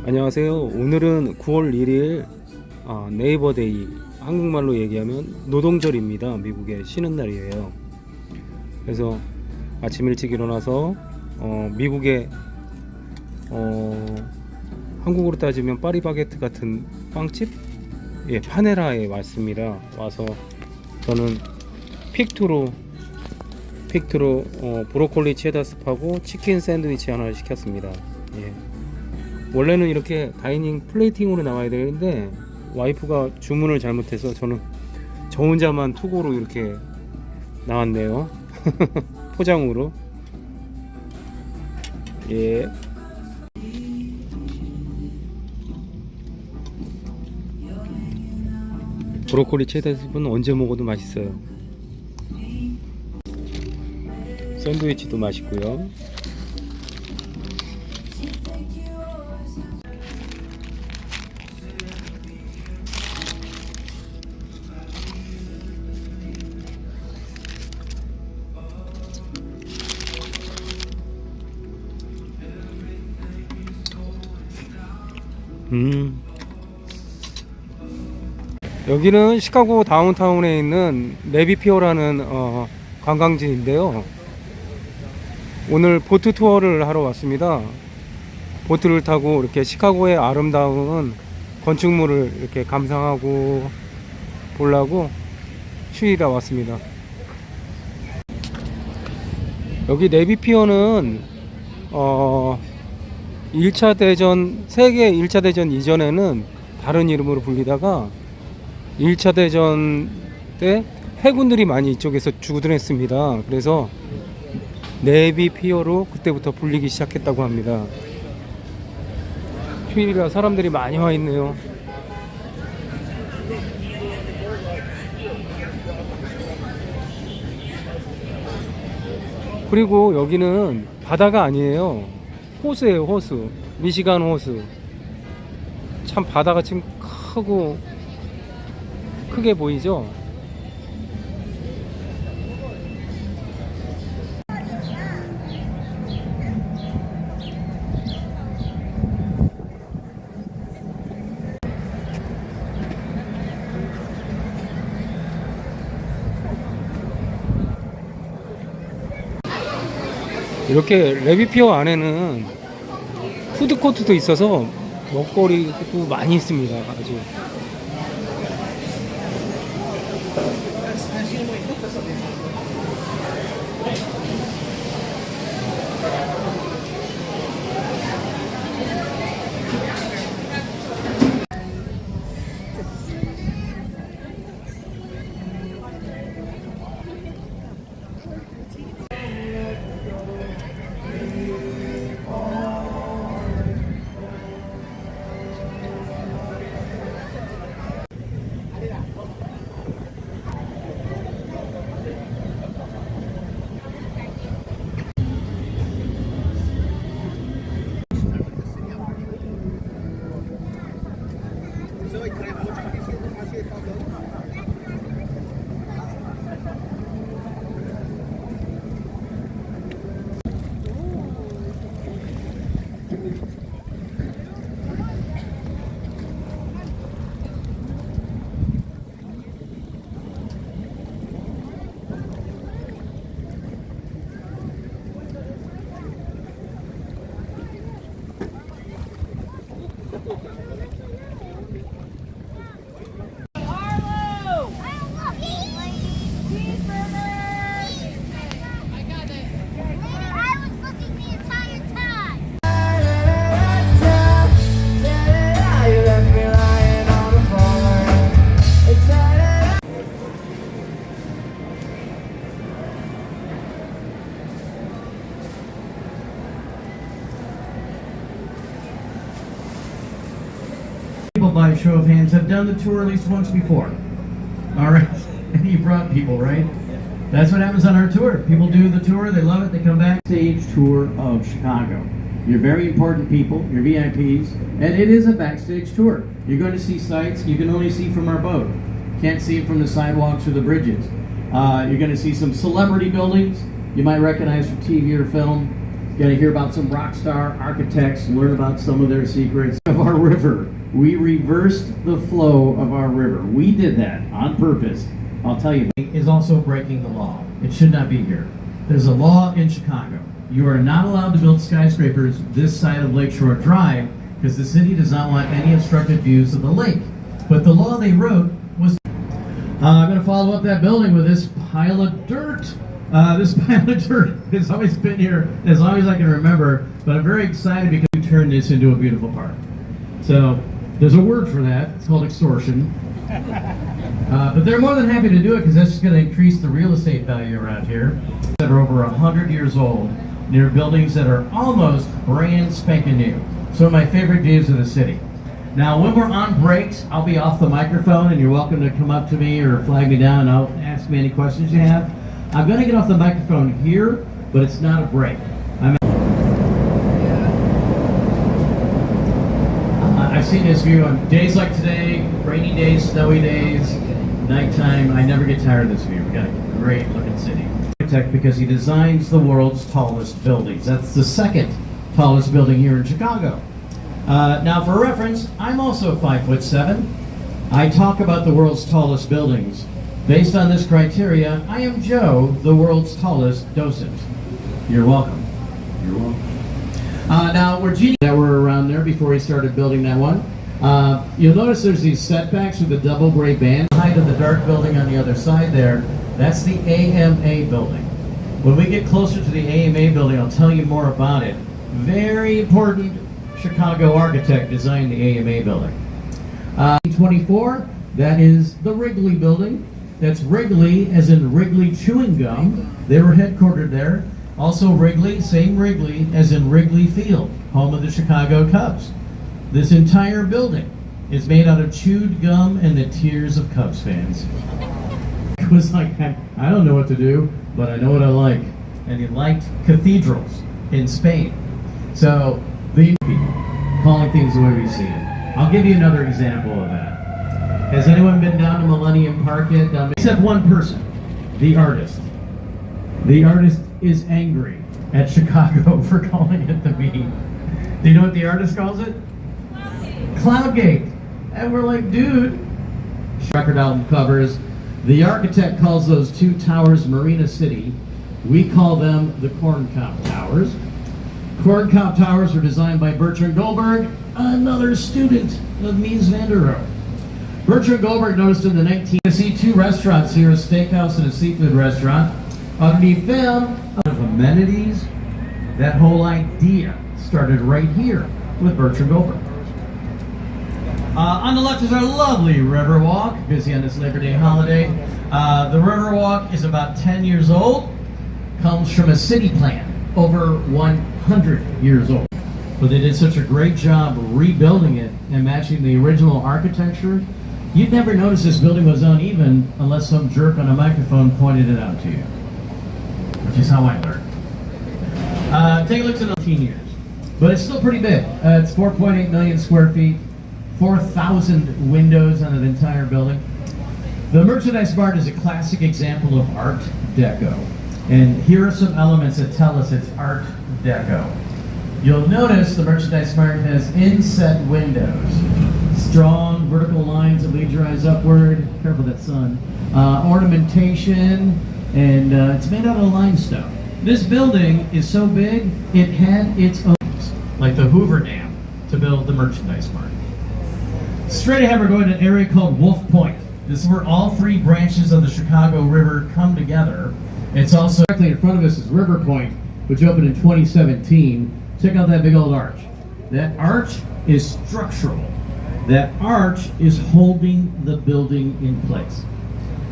안녕하세요. 오늘은 9월 1일 네이버데이, 한국말로 얘기하면 노동절입니다. 미국에 쉬는 날이에요. 그래서 아침 일찍 일어나서 미국에 한국으로 따지면 파리바게트 같은 빵집, 파네라에 왔습니다. 와서 저는 픽투로 브로콜리 체다 스프하고 치킨 샌드위치 하나 시켰습니다. 원래는 이렇게 다이닝 플레이팅으로 나와야 되는데 와이프가 주문을 잘못해서 저는 저 혼자만 투고로 이렇게 나왔네요. 포장으로. 브로콜리 체다 스프는 언제 먹어도 맛있어요. 샌드위치도 맛있고요. 여기는 시카고 다운타운에 있는 네비피어라는 관광지인데요. 오늘 보트 투어를 하러 왔습니다. 보트를 타고 이렇게 시카고의 아름다운 건축물을 이렇게 감상하고 보려고 휴일이라 왔습니다. 여기 네비피어는 1차 대전, 세계 1차 대전 이전에는 다른 이름으로 불리다가 1차 대전 때 해군들이 많이 이쪽에서 주둔 했습니다. 그래서 네비피어로 그때부터 불리기 시작했다고 합니다. 휴일이라 사람들이 많이 와 있네요. 그리고 여기는 바다가 아니에요. 호수예요, 호수. 미시간 호수. 참 바다가 지금 크게 보이죠? 이렇게 레비피어 안에는 푸드코트도 있어서 먹거리도 많이 있습니다. 아주. By show of hands, have done the tour at least once before. All right, and you brought people, right? That's what happens on our tour. People do the tour, they love it, they come back. Stage tour of Chicago. You're very important people, you're VIPs, and it is a backstage tour. You're going to see sights you can only see from our boat. Can't see it from the sidewalks or the bridges. You're going to see some celebrity buildings you might recognize from TV or film. You're going to hear about some rock star architects, learn about some of their secrets. Of our river, we reversed the flow of our river. We did that on purpose. I'll tell you, is also breaking the law. It should not be here. There's a law in Chicago. You are not allowed to build skyscrapers this side of Lakeshore Drive because the city does not want any obstructed views of the lake. But the law they wrote was, I'm going to follow up that building with this pile of dirt. This pile of dirt has always been here as long as I can remember, but I'm very excited because we turned this into a beautiful park. So there's a word for that. It's called extortion. But they're more than happy to do it because that's just going to increase the real estate value around here. That are over 100 years old, near buildings that are almost brand spanking new. Some of my favorite views of the city. Now, when we're on breaks, I'll be off the microphone, and you're welcome to come up to me or flag me down, and I'll ask me any questions you have. I'm going to get off the microphone here, but it's not a break. I've seen this view on days like today, rainy days, snowy days, nighttime. I never get tired of this view. We got a great looking city. Because he designs the world's tallest buildings. That's the second tallest building here in Chicago. Now, for reference, I'm also 5'7". I talk about the world's tallest buildings. Based on this criteria, I am Joe, the world's tallest docent. You're welcome. You're welcome. Now, we're genius that were around there before he started building that one. You'll notice there's these setbacks with the double gray band. The height of the dark building on the other side there, that's the AMA building. When we get closer to the AMA building, I'll tell you more about it. Very important Chicago architect designed the AMA building. 24, that is the Wrigley building. That's Wrigley as in Wrigley Chewing Gum. They were headquartered there. Also Wrigley, same Wrigley as in Wrigley Field, home of the Chicago Cubs. This entire building is made out of chewed gum and the tears of Cubs fans. It was like, I don't know what to do, but I know what I like. And he liked cathedrals in Spain. So, the people calling things the way we see it. I'll give you another example of that. Has anyone been down to Millennium Park yet? Except one person, the artist. The artist is angry at Chicago for calling it the bean. Do you know what the artist calls it? Cloudgate. And we're like, dude. Record album covers. The architect calls those two towers Marina City. We call them the Corncob Towers. Corncob Towers were designed by Bertrand Goldberg, another student of Mies van der Rohe. Bertrand Goldberg noticed in the 19th, two restaurants here, a steakhouse and a seafood restaurant. Underneath them, of amenities, that whole idea started right here with Bertrand Goldberg. On the left is our lovely Riverwalk, busy on this Labor Day holiday. The Riverwalk is about 10 years old, comes from a city plan, over 100 years old. But they did such a great job rebuilding it and matching the original architecture. You'd never notice this building was uneven unless some jerk on a microphone pointed it out to you, which is how I learned. Take a look at the 19 years. But it's still pretty big. It's 4.8 million square feet, 4,000 windows on an entire building. The Merchandise Mart is a classic example of Art Deco. And here are some elements that tell us it's Art Deco. You'll notice the Merchandise Mart has inset windows. Strong vertical lines that lead your eyes upward. Careful that sun. Ornamentation, and it's made out of limestone. This building is so big, it had its own, like the Hoover Dam, to build the Merchandise Mart. Straight ahead, we're going to an area called Wolf Point. This is where all three branches of the Chicago River come together. It's also directly in front of us is River Point, which opened in 2017. Check out that big old arch. That arch is structural. That arch is holding the building in place.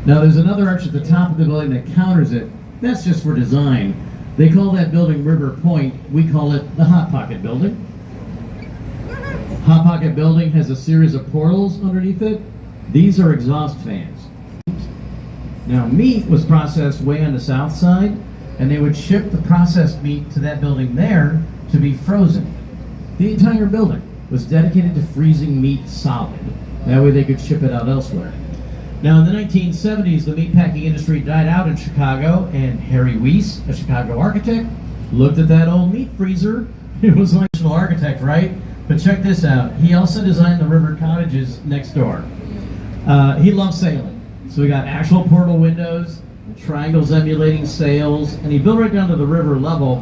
Now there's another arch at the top of the building that counters it. That's just for design. They call that building River Point. We call it the Hot Pocket Building. Hot Pocket Building has a series of portals underneath it. These are exhaust fans. Now meat was processed way on the south side, and they would ship the processed meat to that building there to be frozen. The entire building was dedicated to freezing meat solid. That way they could ship it out elsewhere. Now, in the 1970s, the meatpacking industry died out in Chicago, and Harry Weiss, a Chicago architect, looked at that old meat freezer. It was like an architect, right? But check this out. He also designed the river cottages next door. He loved sailing. So we got actual portal windows, triangles emulating sails, and he built right down to the river level,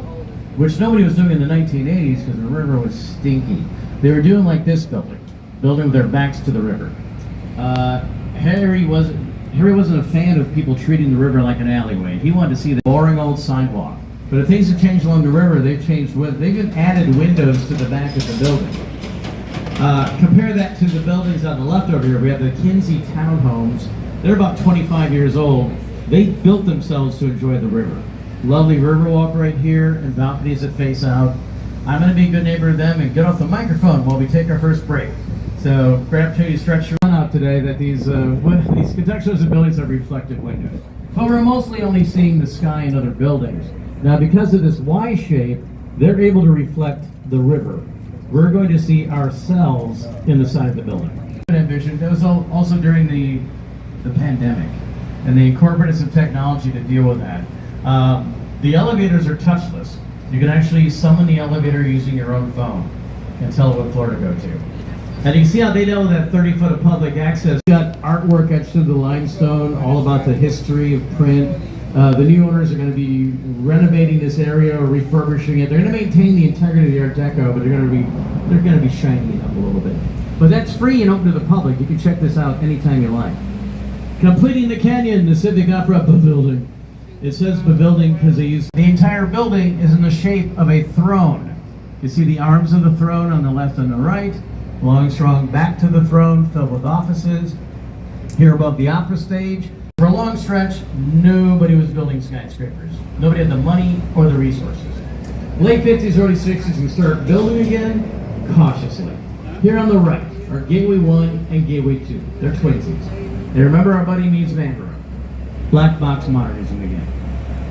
which nobody was doing in the 1980s because the river was stinky. They were doing like this building with their backs to the river. Harry wasn't a fan of people treating the river like an alleyway. He wanted to see the boring old sidewalk. But if things have changed along the river, they've changed with. They've even added windows to the back of the building. Compare that to the buildings on the left over here. We have the Kinsey townhomes. They're about 25 years old. They built themselves to enjoy the river. Lovely river walk right here and balconies that face out. I'm going to be a good neighbor to them and get off the microphone while we take our first break. So, great opportunity to stretch your run out today that these contextualized buildings have reflective windows. But we're mostly only seeing the sky and other buildings. Now, because of this Y shape, they're able to reflect the river. We're going to see ourselves in the side of the building. Envisioned. That was also during the pandemic, and they incorporated some technology to deal with that. The elevators are touchless. You can actually summon the elevator using your own phone and tell it what floor to go to. And you can see how they know that 30-foot of public access. We've got artwork etched into the limestone, all about the history of print. The new owners are going to be renovating this area or refurbishing it. They're going to maintain the integrity of the Art Deco, but they're going to be shining it up a little bit. But that's free and open to the public. You can check this out anytime you like. Completing the canyon, the Civic Opera Pavilion. It says pavilion because they use the entire building is in the shape of a throne. You see the arms of the throne on the left and the right. Long, strong back to the throne filled with offices. Here above the opera stage. For a long stretch, nobody was building skyscrapers. Nobody had the money or the resources. Late 50s, early 60s, we started building again, cautiously. Here on the right are Gateway 1 and Gateway 2. They're twinsies. And remember our buddy Mies van der Rohe. Black box modernism again.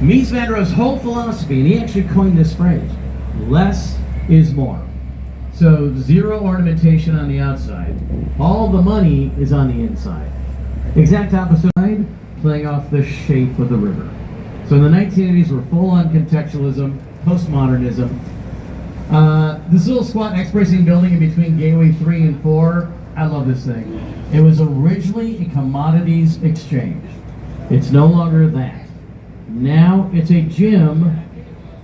Mies van der Rohe's whole philosophy, and he actually coined this phrase, less is more. So zero ornamentation on the outside. All the money is on the inside. Exact opposite side, playing off the shape of the river. So in the 1980s, we're full on contextualism, postmodernism. This little squat expressing building in between Gateway 3 and 4, I love this thing. It was originally a commodities exchange. It's no longer that. Now it's a gym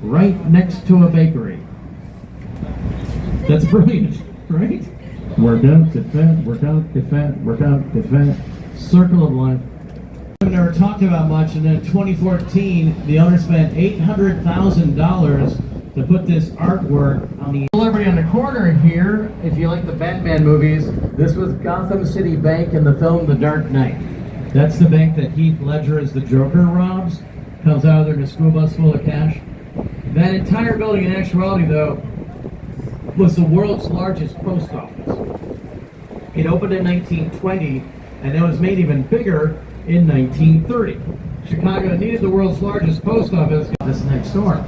right next to a bakery. That's brilliant, right? Work out, get fat, work out, get fat, work out, get fat. Circle of life. I've never talked about much, and then in 2014, the owner spent $800,000 to put this artwork on the celebrity on the corner here. If you like the Batman movies, this was Gotham City Bank in the film The Dark Knight. That's the bank that Heath Ledger as the Joker robs. Comes out of there in a school bus full of cash. That entire building, in actuality, though, was the world's largest post office. It opened in 1920, and it was made even bigger in 1930. Chicago needed the world's largest post office. This next door.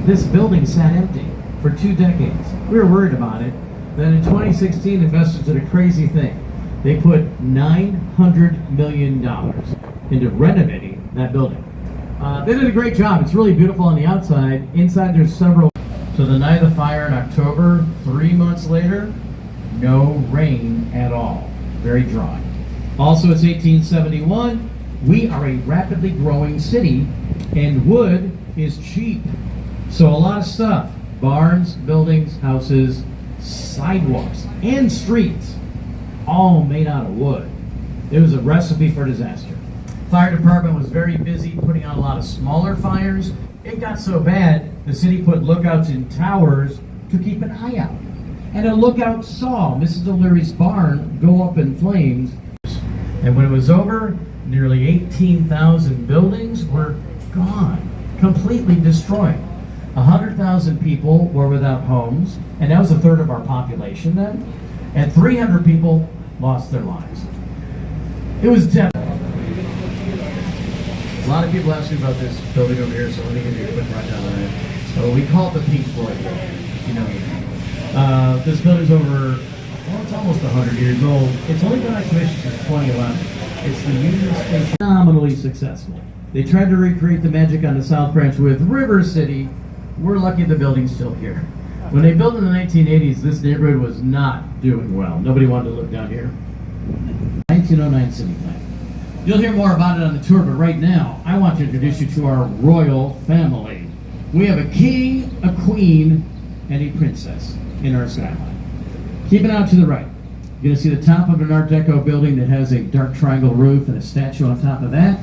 This building sat empty for 2 decades. We were worried about it. Then in 2016, investors did a crazy thing. They put $900 million into renovating that building. They did a great job. It's really beautiful on the outside. Inside, there's several. So the night of the fire in October, 3 months later, no rain at all. Very dry. Also, it's 1871. We are a rapidly growing city, and wood is cheap. So a lot of stuff, barns, buildings, houses, sidewalks, and streets, all made out of wood. It was a recipe for disaster. Fire department was very busy putting out a lot of smaller fires. It got so bad, the city put lookouts in towers to keep an eye out. And a lookout saw Mrs. O'Leary's barn go up in flames. And when it was over, nearly 18,000 buildings were gone, completely destroyed. 100,000 people were without homes, and that was a third of our population then. And 300 people lost their lives. It was devastating. A lot of people ask me about this building over here, so let me give you a quick rundown on it. So we call it the Pink Floyd building. You know, this building's over, well, it's almost 100 years old. It's only been on commission since 2011. It's the Union Station. Phenomenally successful. They tried to recreate the magic on the South Branch with River City. We're lucky the building's still here. When they built in the 1980s, this neighborhood was not doing well. Nobody wanted to look down here. 1909 city plan. You'll hear more about it on the tour, but right now, I want to introduce you to our royal family. We have a king, a queen, and a princess in our skyline. Keep it out to the right. You're going to see the top of an Art Deco building that has a dark triangle roof and a statue on top of that.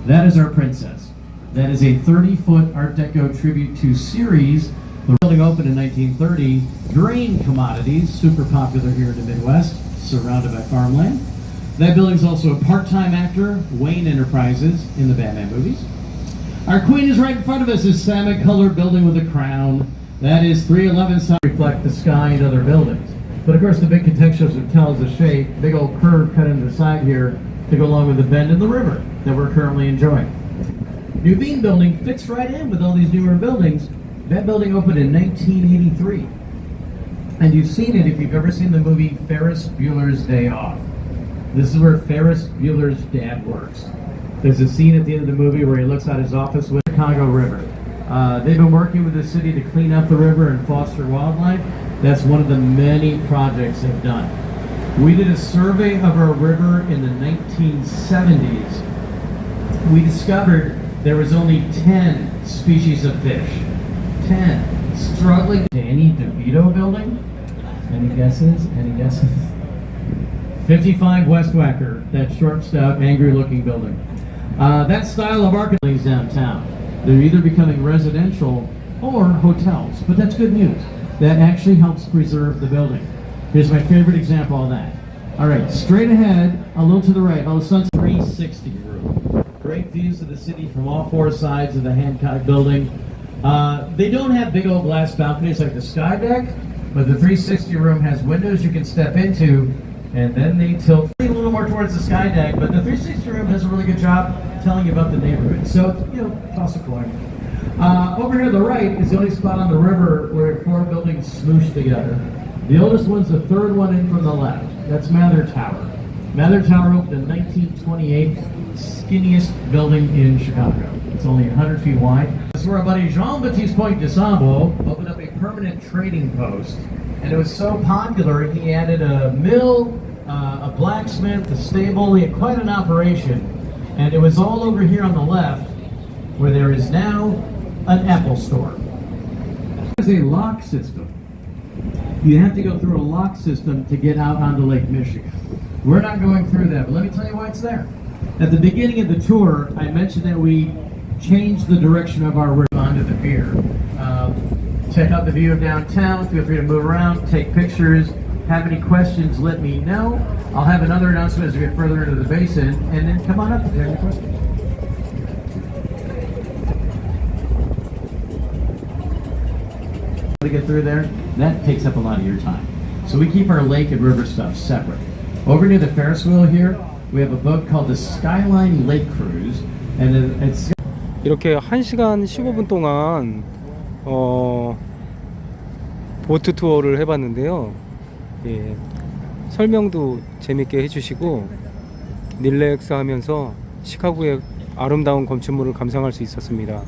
That is our princess. That is a 30-foot Art Deco tribute to Ceres. The building opened in 1930. Grain commodities, super popular here in the Midwest, surrounded by farmland. That building is also a part-time actor, Wayne Enterprises, in the Batman movies. Our queen is right in front of us, this salmon-colored building with a crown. That is 311 South. Reflect the sky and other buildings. But of course the big contextual that tells the shape, big old curve cut into the side here to go along with the bend in the river that we're currently enjoying. New Bean building fits right in with all these newer buildings. That building opened in 1983. And you've seen it if you've ever seen the movie Ferris Bueller's Day Off. This is where Ferris Bueller's dad works. There's a scene at the end of the movie where he looks out his office with the Chicago River. They've been working with the city to clean up the river and foster wildlife. That's one of the many projects they've done. We did a survey of our river in the 1970s. We discovered there was only 10 species of fish. 10. Struggling. Danny DeVito building? Any guesses? Any guesses? 55 West Wacker, that short, stout, angry-looking building. That style of architecture is downtown. They're either becoming residential or hotels, but that's good news. That actually helps preserve the building. Here's my favorite example of that. All right, straight ahead, a little to the right, the sun's 360 room. Great views of the city from all four sides of the Hancock building. They don't have big old glass balconies like the Sky Deck, but the 360 room has windows you can step into, and then they tilt a little more towards the Sky Deck, but the 360 room does a really good job telling you about the neighborhood. So, toss a coin. Over here to the right is the only spot on the river where four buildings smoosh together. The oldest one's the third one in from the left. That's Mather Tower. Mather Tower opened in 1928, skinniest building in Chicago. It's only 100 feet wide. That's where our buddy Jean-Baptiste Point de Sambo opened up a permanent trading post. And it was so popular, he added a mill, a blacksmith, a stable. He had quite an operation. And it was all over here on the left, where there is now an Apple store. There's a lock system. You have to go through a lock system to get out onto Lake Michigan. We're not going through that, but let me tell you why it's there. At the beginning of the tour, I mentioned that we changed the direction of our river onto the pier. Check out the view of downtown. Feel free to move around, take pictures. Have any questions, let me know. I'll have another announcement as we get further into the basin, and then come on up if you have any questions. To get through there, that takes up a lot of your time. So we keep our lake and river stuff separate. Over near the Ferris wheel here, we have a boat called the Skyline Lake Cruise, and it's 이렇게 1시간 15분 동안 보트 투어를 해봤는데요. 예, 설명도 재밌게 해주시고 릴렉스 하면서 시카고의 아름다운 건축물을 감상할 수 있었습니다.